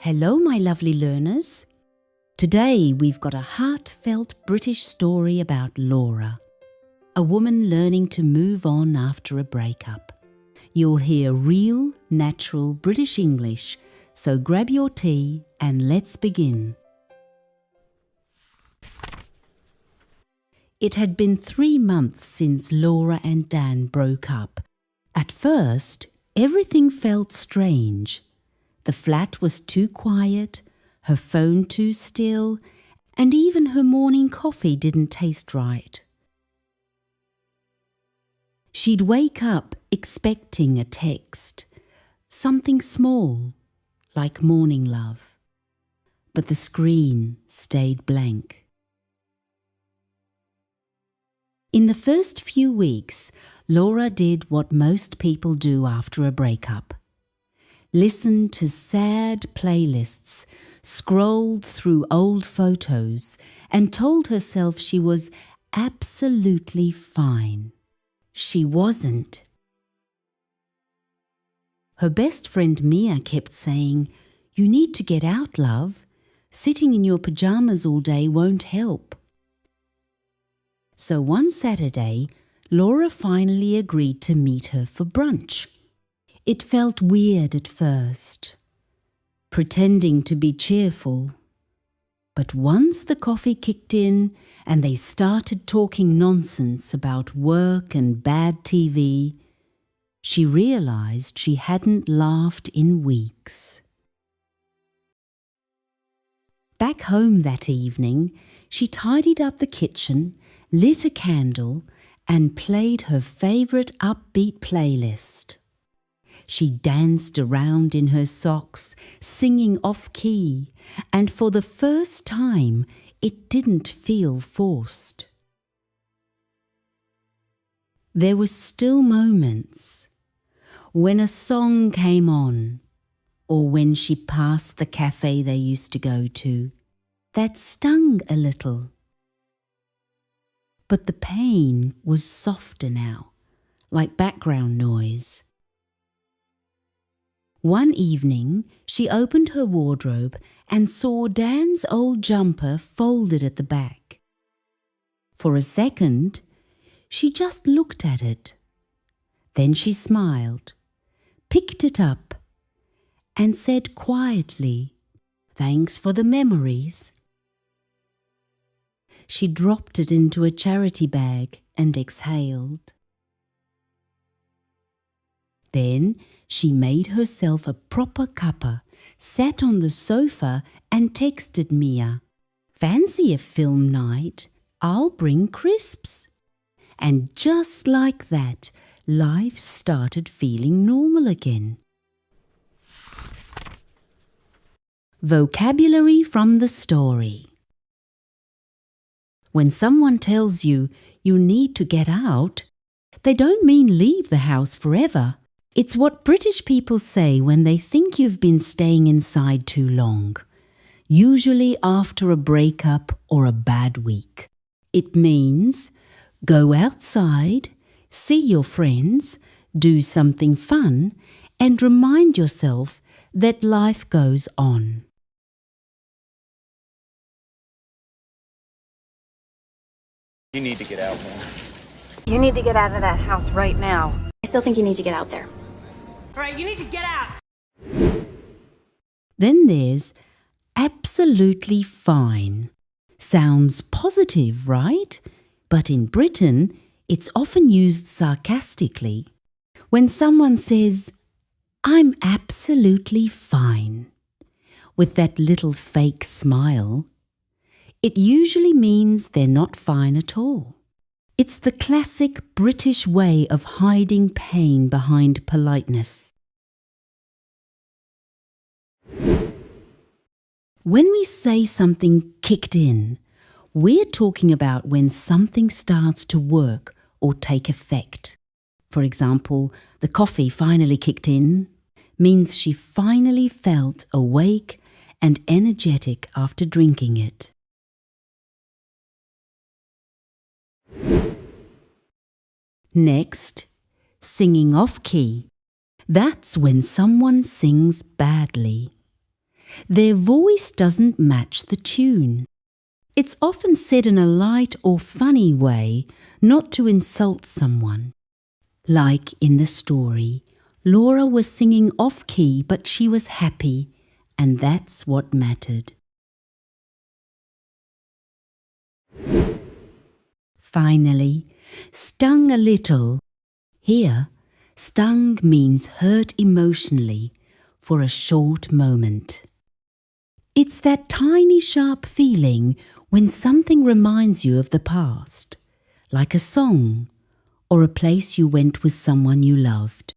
Hello, my lovely learners. Today we've got a heartfelt British story about Laura, a woman learning to move on after a breakup. You'll hear real, natural British English, so grab your tea and let's begin. It had been 3 months since Laura and Dan broke up. At first, everything felt strange. The flat was too quiet, her phone too still, and even her morning coffee didn't taste right. She'd wake up expecting a text, something small, like morning love. But the screen stayed blank. In the first few weeks, Laura did what most people do after a breakup. Listened to sad playlists, scrolled through old photos, and told herself she was absolutely fine. She wasn't. Her best friend Mia kept saying, "You need to get out, love. Sitting in your pajamas all day won't help." So one Saturday, Laura finally agreed to meet her for brunch. It felt weird at first, pretending to be cheerful. But once the coffee kicked in and they started talking nonsense about work and bad TV, she realized she hadn't laughed in weeks. Back home that evening, she tidied up the kitchen, lit a candle, and played her favorite upbeat playlist. She danced around in her socks, singing off-key, and for the first time, it didn't feel forced. There were still moments when a song came on, or when she passed the cafe they used to go to, that stung a little. But the pain was softer now, like background noise. One evening, she opened her wardrobe and saw Dan's old jumper folded at the back. For a second, she just looked at it. Then she smiled, picked it up, and said quietly, "Thanks for the memories." She dropped it into a charity bag and exhaled. Then she made herself a proper cuppa, sat on the sofa and texted Mia, "Fancy a film night? I'll bring crisps." And just like that, life started feeling normal again. Vocabulary from the story. When someone tells you you need to get out, they don't mean leave the house forever. It's what British people say when they think you've been staying inside too long, usually after a breakup or a bad week. It means go outside, see your friends, do something fun, and remind yourself that life goes on. You need to get out more. You need to get out of that house right now. I still think you need to get out there. All right, you need to get out. Then there's absolutely fine. Sounds positive, right? But in Britain, it's often used sarcastically. When someone says, "I'm absolutely fine," with that little fake smile, it usually means they're not fine at all. It's the classic British way of hiding pain behind politeness. When we say something kicked in, we're talking about when something starts to work or take effect. For example, the coffee finally kicked in means she finally felt awake and energetic after drinking it. Next, singing off-key. That's when someone sings badly. Their voice doesn't match the tune. It's often said in a light or funny way, not to insult someone. Like in the story, Laura was singing off-key, but she was happy, and that's what mattered. Finally, stung a little. Here, stung means hurt emotionally for a short moment. It's that tiny sharp feeling when something reminds you of the past, like a song or a place you went with someone you loved.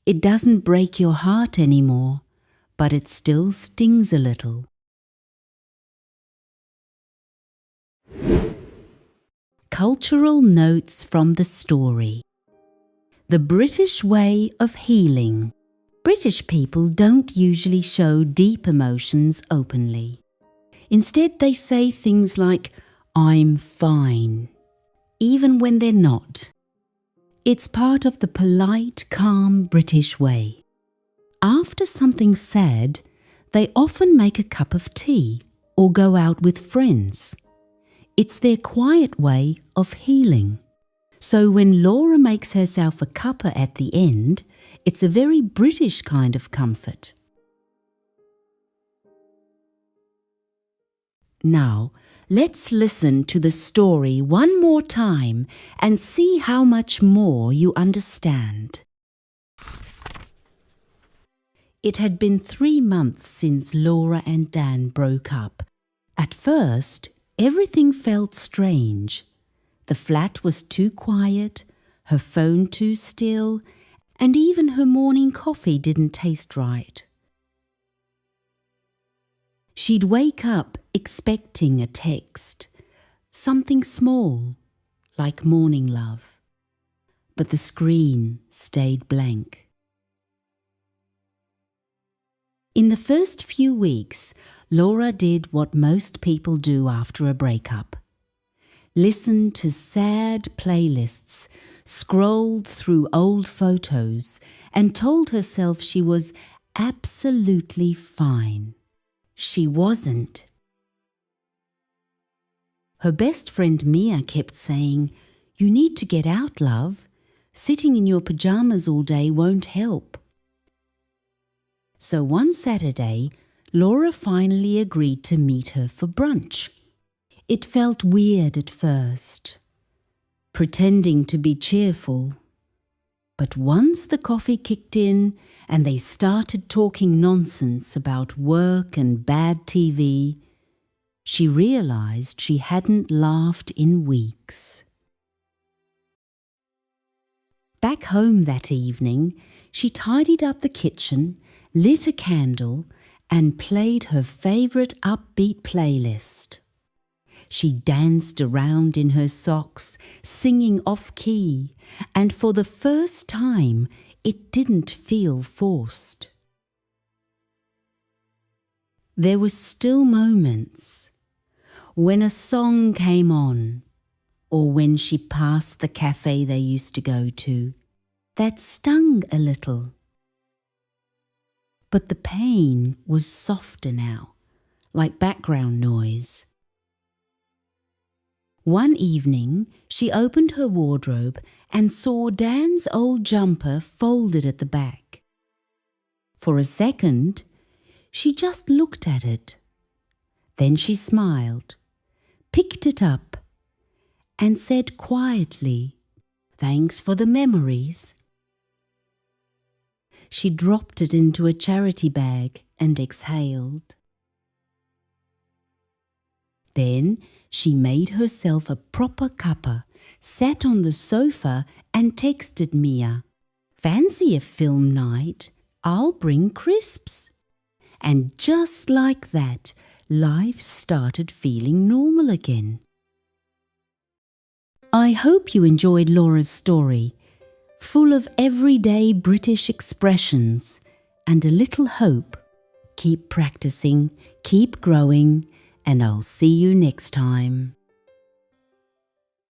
It doesn't break your heart anymore, but it still stings a little. Cultural notes from the story. The British way of healing. British people don't usually show deep emotions openly. Instead, they say things like, "I'm fine," even when they're not. It's part of the polite, calm British way. After something sad, they often make a cup of tea or go out with friends. It's their quiet way of healing. So when Laura makes herself a cuppa at the end, it's a very British kind of comfort. Now, let's listen to the story one more time and see how much more you understand. It had been 3 months since Laura and Dan broke up. At first, everything felt strange. The flat was too quiet, her phone too still, and even her morning coffee didn't taste right. She'd wake up expecting a text, something small, like morning love. But the screen stayed blank. In the first few weeks, Laura did what most people do after a breakup. Listened to sad playlists, scrolled through old photos, and told herself she was absolutely fine. She wasn't. Her best friend Mia kept saying, "You need to get out, love. Sitting in your pajamas all day won't help." So one Saturday, Laura finally agreed to meet her for brunch. It felt weird at first, pretending to be cheerful. But once the coffee kicked in and they started talking nonsense about work and bad TV, she realized she hadn't laughed in weeks. Back home that evening, she tidied up the kitchen, lit a candle, and played her favorite upbeat playlist. She danced around in her socks, singing off-key, and for the first time, it didn't feel forced. There were still moments when a song came on, or when she passed the cafe they used to go to, that stung a little. But the pain was softer now, like background noise. One evening, she opened her wardrobe and saw Dan's old jumper folded at the back. For a second, she just looked at it. Then she smiled, picked it up, and said quietly, "Thanks for the memories." She dropped it into a charity bag and exhaled. Then she made herself a proper cuppa, sat on the sofa and texted Mia, "Fancy a film night? I'll bring crisps." And just like that, life started feeling normal again. I hope you enjoyed Laura's story, full of everyday British expressions and a little hope. Keep practicing, keep growing, and I'll see you next time.